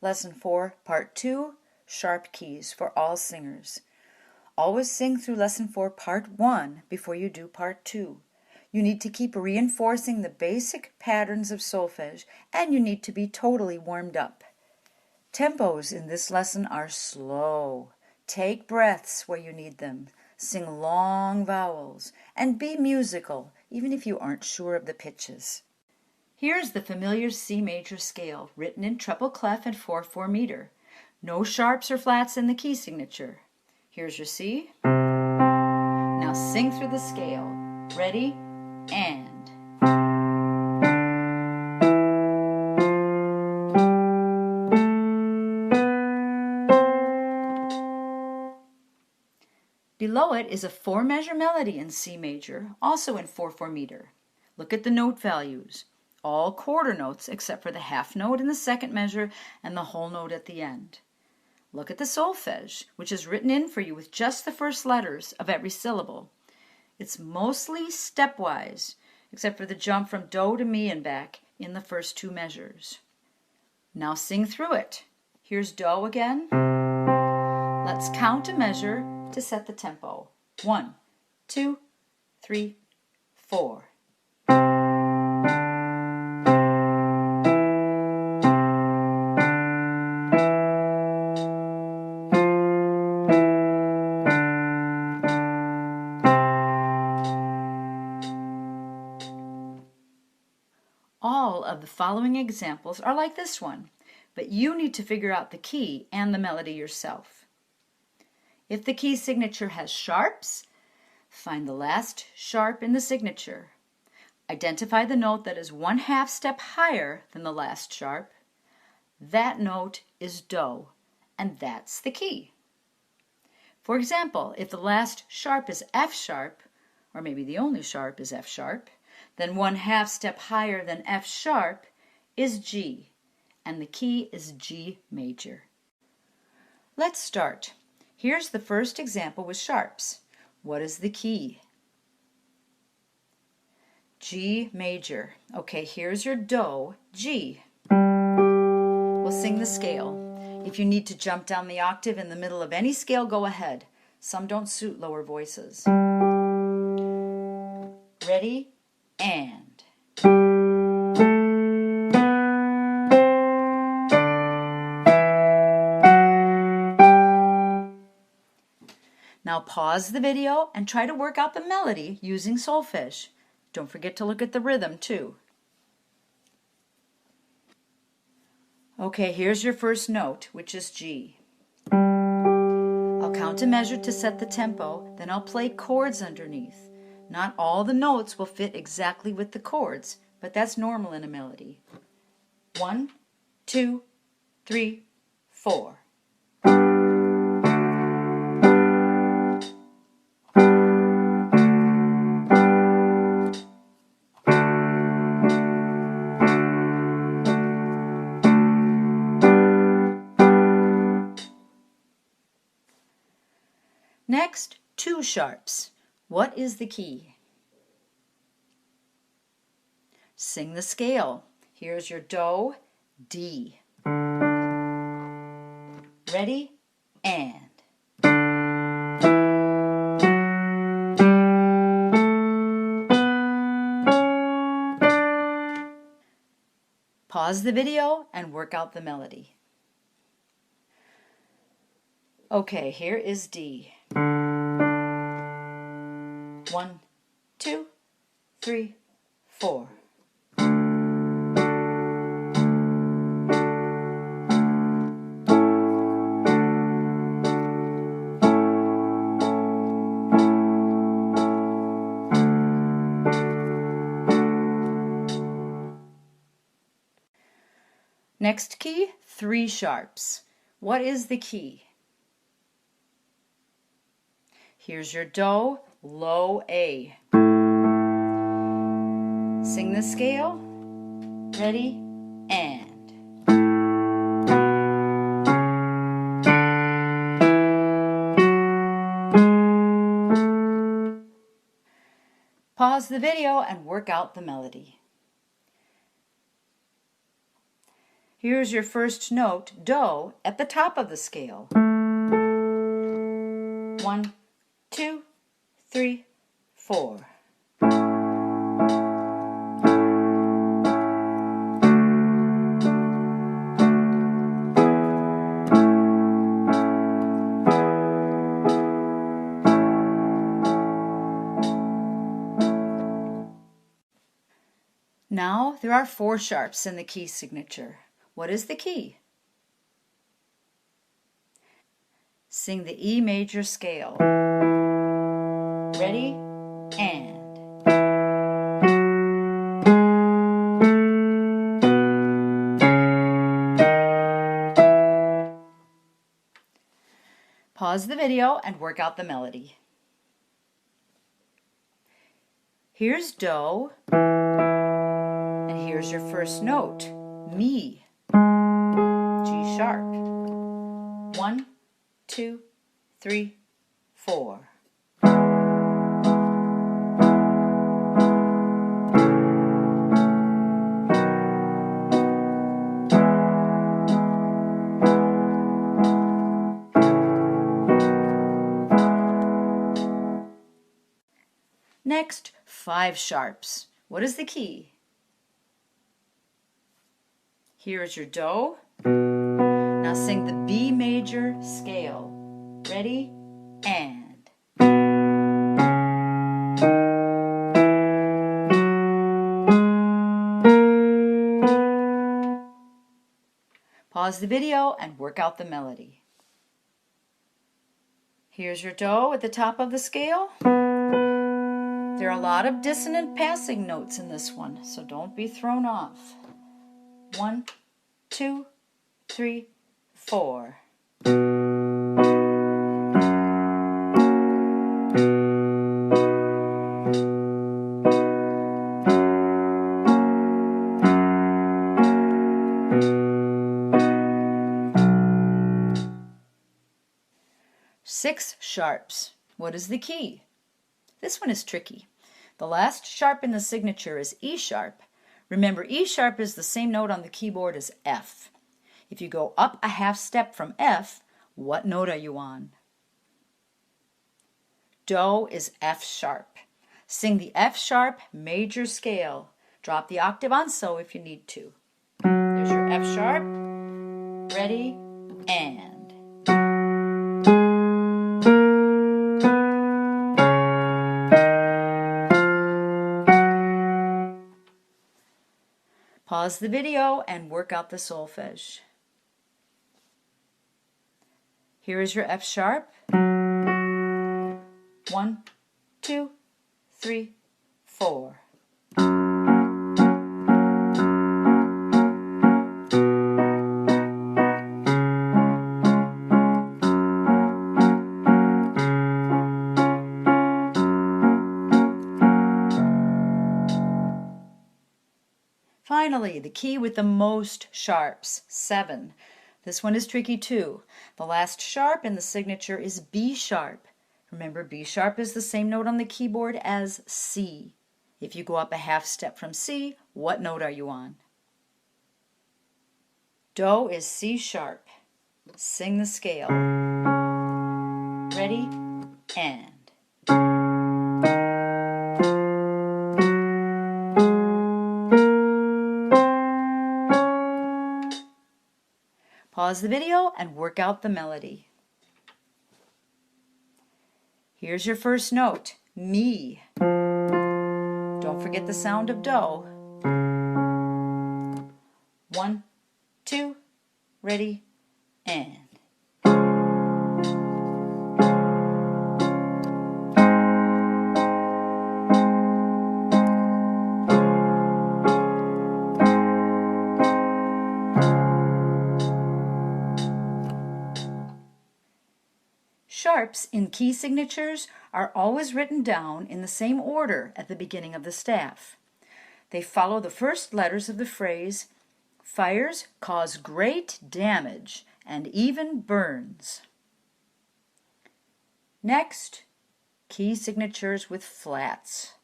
Lesson 4, Part 2, Sharp Keys for All Singers. Always sing through Lesson 4, Part 1 before you do Part 2. You need to keep reinforcing the basic patterns of solfege, and you need to be totally warmed up. Tempos in this lesson are slow. Take breaths where you need them. Sing long vowels, and be musical, even if you aren't sure of the pitches. Here's the familiar C major scale, written in treble clef and 4/4 meter. No sharps or flats in the key signature. Here's your C. Now sing through the scale. Ready? And. Below it is a 4-measure melody in C major, also in 4/4 meter. Look at the note values. All quarter notes except for the half note in the second measure and the whole note at the end. Look at the solfege, which is written in for you with just the first letters of every syllable. It's mostly stepwise, except for the jump from do to mi and back in the first 2 measures. Now sing through it. Here's do again. Let's count a measure to set the tempo. 1, 2, 3, 4. All of the following examples are like this one, but you need to figure out the key and the melody yourself. If the key signature has sharps, find the last sharp in the signature. Identify the note that is 1/2 step higher than the last sharp. That note is do, and that's the key. For example, if the last sharp is F sharp, or maybe the only sharp is F sharp, then 1/2 step higher than F sharp is G, and the key is G major. Let's start. Here's the first example with sharps. What is the key? G major. Okay, here's your do, G. We'll sing the scale. If you need to jump down the octave in the middle of any scale, go ahead. Some don't suit lower voices. Ready? And. Now pause the video and try to work out the melody using solfege. Don't forget to look at the rhythm too. Okay, here's your first note, which is G. I'll count a measure to set the tempo, then I'll play chords underneath. Not all the notes will fit exactly with the chords, but that's normal in a melody. 1, 2, 3, 4. Next, 2 sharps. What is the key? Sing the scale. Here's your do, D. Ready? And. Pause the video and work out the melody. Okay, here is D. 1, 2, 3, 4. Next key, 3 sharps. What is the key? Here's your do, low A. Sing the scale. Ready? And. Pause the video and work out the melody. Here's your first note, do, at the top of the scale. 1, 2, 3, 4. Now there are 4 sharps in the key signature. What is the key? Sing the E major scale. Ready? And. Pause the video and work out the melody. Here's do, and here's your first note, mi, G sharp. 1, 2, 3, 4. Next, 5 sharps. What is the key? Here is your do. Now sing the B major scale. Ready? And. Pause the video and work out the melody. Here's your do at the top of the scale. There are a lot of dissonant passing notes in this one, so don't be thrown off. 1, 2, 3, 4. Six sharps. What is the key? This one is tricky. The last sharp in the signature is E sharp. Remember, E sharp is the same note on the keyboard as F. If you go up a half step from F, what note are you on? Do is F sharp. Sing the F sharp major scale. Drop the octave on so if you need to. There's your F sharp. Ready? And. Pause the video and work out the solfege. Here is your F sharp. 1, 2, 3, 4. Finally, the key with the most sharps, 7. This one is tricky too. The last sharp in the signature is B sharp. Remember, B sharp is the same note on the keyboard as C. If you go up a half step from C, what note are you on? Do is C sharp. Sing the scale. Ready? And. Pause the video and work out the melody. Here's your first note, mi. Don't forget the sound of do. 1, 2, ready, and. Sharps in key signatures are always written down in the same order at the beginning of the staff. They follow the first letters of the phrase, "Fires cause great damage and even burns." Next, key signatures with flats.